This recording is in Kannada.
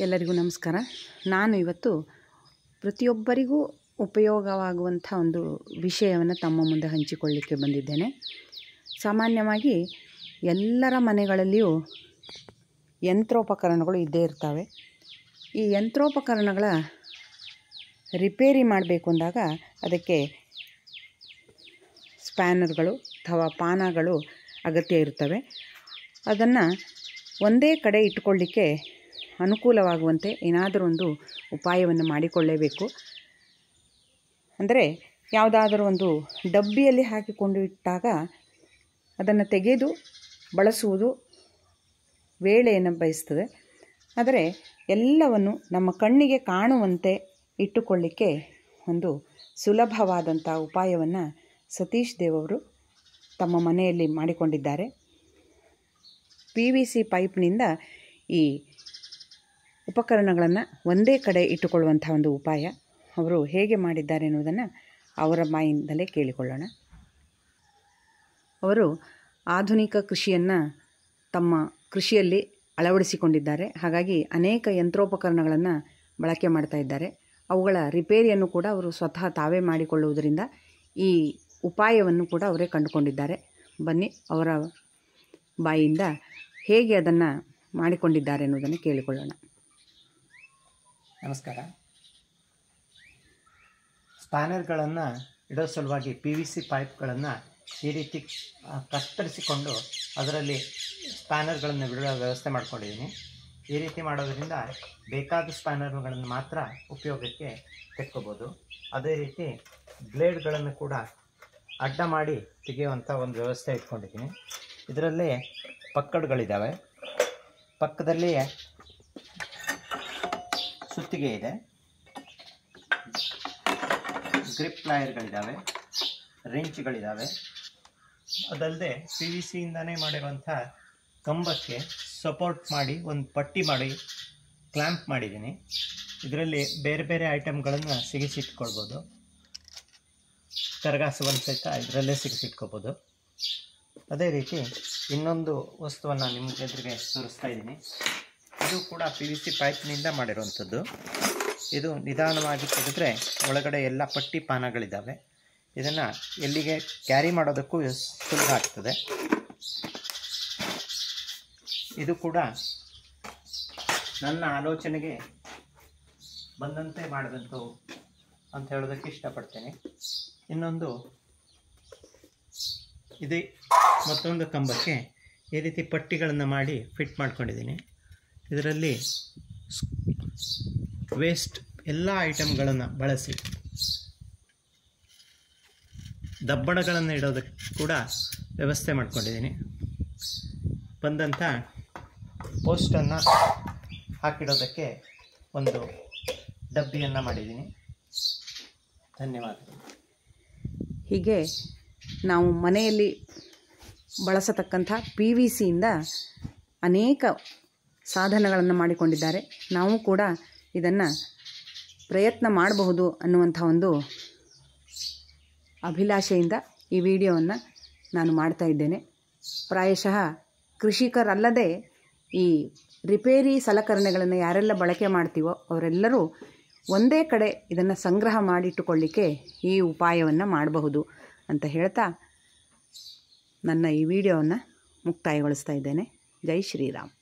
ಎಲ್ಲರಿಗೂ ನಮಸ್ಕಾರ. ನಾನು ಇವತ್ತು ಪ್ರತಿಯೊಬ್ಬರಿಗೂ ಉಪಯೋಗವಾಗುವಂಥ ಒಂದು ವಿಷಯವನ್ನು ತಮ್ಮ ಮುಂದೆ ಹಂಚಿಕೊಳ್ಳಲಿಕ್ಕೆ ಬಂದಿದ್ದೇನೆ. ಸಾಮಾನ್ಯವಾಗಿ ಎಲ್ಲರ ಮನೆಗಳಲ್ಲಿಯೂ ಯಂತ್ರೋಪಕರಣಗಳು ಇದ್ದೇ ಇರ್ತವೆ. ಈ ಯಂತ್ರೋಪಕರಣಗಳ ರಿಪೇರಿ ಮಾಡಬೇಕು ಅಂದಾಗ ಅದಕ್ಕೆ ಸ್ಪ್ಯಾನರ್ಗಳು ಅಥವಾ ಪಾನಗಳು ಅಗತ್ಯ ಇರ್ತವೆ. ಅದನ್ನು ಒಂದೇ ಕಡೆ ಇಟ್ಕೊಳ್ಳಿಕ್ಕೆ ಅನುಕೂಲವಾಗುವಂತೆ ಏನಾದರೂ ಒಂದು ಉಪಾಯವನ್ನು ಮಾಡಿಕೊಳ್ಳಲೇಬೇಕು. ಅಂದರೆ ಯಾವುದಾದರೂ ಒಂದು ಡಬ್ಬಿಯಲ್ಲಿ ಹಾಕಿಕೊಂಡು ಇಟ್ಟಾಗ ಅದನ್ನು ತೆಗೆದು ಬಳಸುವುದು ವೇಳೆಯನ್ನು ಬಯಸ್ತದೆ. ಆದರೆ ಎಲ್ಲವನ್ನು ನಮ್ಮ ಕಣ್ಣಿಗೆ ಕಾಣುವಂತೆ ಇಟ್ಟುಕೊಳ್ಳಿಕ್ಕೆ ಒಂದು ಸುಲಭವಾದಂಥ ಉಪಾಯವನ್ನು ಸತೀಶ್ ದೇವ್ ಅವರು ತಮ್ಮ ಮನೆಯಲ್ಲಿ ಮಾಡಿಕೊಂಡಿದ್ದಾರೆ. PVC ಪೈಪ್ನಿಂದ ಈ ಉಪಕರಣಗಳನ್ನು ಒಂದೇ ಕಡೆ ಇಟ್ಟುಕೊಳ್ಳುವಂಥ ಒಂದು ಉಪಾಯ ಅವರು ಹೇಗೆ ಮಾಡಿದ್ದಾರೆ ಎನ್ನುವುದನ್ನು ಅವರ ಬಾಯಿಂದಲೇ ಕೇಳಿಕೊಳ್ಳೋಣ. ಅವರು ಆಧುನಿಕ ಕೃಷಿಯನ್ನು ತಮ್ಮ ಕೃಷಿಯಲ್ಲಿ ಅಳವಡಿಸಿಕೊಂಡಿದ್ದಾರೆ. ಹಾಗಾಗಿ ಅನೇಕ ಯಂತ್ರೋಪಕರಣಗಳನ್ನು ಬಳಕೆ ಮಾಡ್ತಾ ಇದ್ದಾರೆ. ಅವುಗಳ ರಿಪೇರಿಯನ್ನು ಕೂಡ ಅವರು ಸ್ವತಃ ತಾವೇ ಮಾಡಿಕೊಳ್ಳುವುದರಿಂದ ಈ ಉಪಾಯವನ್ನು ಕೂಡ ಅವರೇ ಕಂಡುಕೊಂಡಿದ್ದಾರೆ. ಬನ್ನಿ ಅವರ ಬಾಯಿಂದ ಹೇಗೆ ಅದನ್ನು ಮಾಡಿಕೊಂಡಿದ್ದಾರೆ ಎನ್ನುವುದನ್ನು ಕೇಳಿಕೊಳ್ಳೋಣ. ನಮಸ್ಕಾರ. ಸ್ಪ್ಯಾನರ್ಗಳನ್ನು ಇಡೋ ಸಲುವಾಗಿ PVC ಪೈಪ್ಗಳನ್ನು ಈ ರೀತಿ ಕತ್ತರಿಸಿಕೊಂಡು ಅದರಲ್ಲಿ ಸ್ಪ್ಯಾನರ್ಗಳನ್ನು ಬಿಡುವ ವ್ಯವಸ್ಥೆ ಮಾಡ್ಕೊಂಡಿದ್ದೀನಿ. ಈ ರೀತಿ ಮಾಡೋದರಿಂದ ಬೇಕಾದ ಸ್ಪ್ಯಾನರ್ಗಳನ್ನು ಮಾತ್ರ ಉಪಯೋಗಕ್ಕೆ ತೆಕ್ಕೋಬೋದು. ಅದೇ ರೀತಿ ಬ್ಲೇಡ್ಗಳನ್ನು ಕೂಡ ಅಡ್ಡ ಮಾಡಿ ತೆಗೆಯುವಂಥ ಒಂದು ವ್ಯವಸ್ಥೆ ಇಟ್ಕೊಂಡಿದ್ದೀನಿ. ಇದರಲ್ಲಿ ಪಕ್ಕಡ್ಗಳಿದ್ದಾವೆ, ಪಕ್ಕದಲ್ಲಿ ಸುತ್ತಿಗೆ ಇದೆ, ಗ್ರಿಪ್ ಪ್ಲಾಯರ್ಗಳಿದ್ದಾವೆ, ರೆಂಚ್ಗಳಿದ್ದಾವೆ. ಅದಲ್ಲದೆ PVCಯಿಂದನೇ ಮಾಡಿರುವಂಥ ಕಂಬಕ್ಕೆ ಸಪೋರ್ಟ್ ಮಾಡಿ ಒಂದು ಪಟ್ಟಿ ಮಾಡಿ ಕ್ಲ್ಯಾಂಪ್ ಮಾಡಿದ್ದೀನಿ. ಇದರಲ್ಲಿ ಬೇರೆ ಬೇರೆ ಐಟಮ್ಗಳನ್ನು ಸಿಗಿಸಿಟ್ಕೊಳ್ಬೋದು. ಕರಗಾಸುವನ್ನು ಸಹಿತ ಇದರಲ್ಲೇ ಸಿಗಿಸಿಟ್ಕೋಬೋದು. ಅದೇ ರೀತಿ ಇನ್ನೊಂದು ವಸ್ತುವನ್ನು ನಿಮ್ಮ ಎದುರಿಗೆ ತೋರಿಸ್ತಾ ಇದ್ದೀನಿ. ಇದು ಕೂಡ PVC ಪೈಪ್ನಿಂದ ಮಾಡಿರುವಂಥದ್ದು. ಇದು ನಿಧಾನವಾಗಿ ತೆಗೆದ್ರೆ ಒಳಗಡೆ ಎಲ್ಲ ಪಟ್ಟಿ ಪಾನಗಳಿದ್ದಾವೆ. ಇದನ್ನು ಎಲ್ಲಿಗೆ ಕ್ಯಾರಿ ಮಾಡೋದಕ್ಕೂ ಸುಲಭ ಆಗ್ತದೆ. ಇದು ಕೂಡ ನನ್ನ ಆಲೋಚನೆಗೆ ಬಂದಂತೆ ಮಾಡಿದಂತು ಅಂತ ಹೇಳೋದಕ್ಕೆ ಇಷ್ಟಪಡ್ತೇನೆ. ಇನ್ನೊಂದು ಇದು ಮತ್ತೊಂದು ಕಂಬಕ್ಕೆ ಈ ರೀತಿ ಪಟ್ಟಿಗಳನ್ನು ಮಾಡಿ ಫಿಟ್ ಮಾಡ್ಕೊಂಡಿದ್ದೀನಿ. ಇದರಲ್ಲಿ ವೇಸ್ಟ್ ಎಲ್ಲ ಐಟಮ್ಗಳನ್ನು ಬಳಸಿ ದಬ್ಬಣಗಳನ್ನು ಇಡೋದಕ್ಕೆ ಕೂಡ ವ್ಯವಸ್ಥೆ ಮಾಡ್ಕೊಂಡಿದ್ದೀನಿ. ಬಂದಂಥ ಪೋಸ್ಟನ್ನು ಹಾಕಿಡೋದಕ್ಕೆ ಒಂದು ಡಬ್ಬಿಯನ್ನು ಮಾಡಿದ್ದೀನಿ. ಧನ್ಯವಾದಗಳು. ಹೀಗೆ ನಾವು ಮನೆಯಲ್ಲಿ ಬಳಸತಕ್ಕಂಥ PVCಯಿಂದ ಅನೇಕ ಸಾಧನಗಳನ್ನು ಮಾಡಿಕೊಂಡಿದ್ದಾರೆ. ನಾವು ಕೂಡ ಇದನ್ನು ಪ್ರಯತ್ನ ಮಾಡಬಹುದು ಅನ್ನುವಂಥ ಒಂದು ಅಭಿಲಾಷೆಯಿಂದ ಈ ವಿಡಿಯೋವನ್ನು ನಾನು ಮಾಡ್ತಾ ಇದ್ದೇನೆ. ಪ್ರಾಯಶಃ ಕೃಷಿಕರಲ್ಲದೆ ಈ ರಿಪೇರಿ ಸಲಕರಣೆಗಳನ್ನು ಯಾರೆಲ್ಲ ಬಳಕೆ ಮಾಡ್ತೀವೋ ಅವರೆಲ್ಲರೂ ಒಂದೇ ಕಡೆ ಇದನ್ನು ಸಂಗ್ರಹ ಮಾಡಿಟ್ಟುಕೊಳ್ಳಿಕ್ಕೆ ಈ ಉಪಾಯವನ್ನು ಮಾಡಬಹುದು ಅಂತ ಹೇಳ್ತಾ ನನ್ನ ಈ ವಿಡಿಯೋವನ್ನು ಮುಕ್ತಾಯಗೊಳಿಸ್ತಾ ಇದ್ದೇನೆ. ಜೈ ಶ್ರೀರಾಮ್.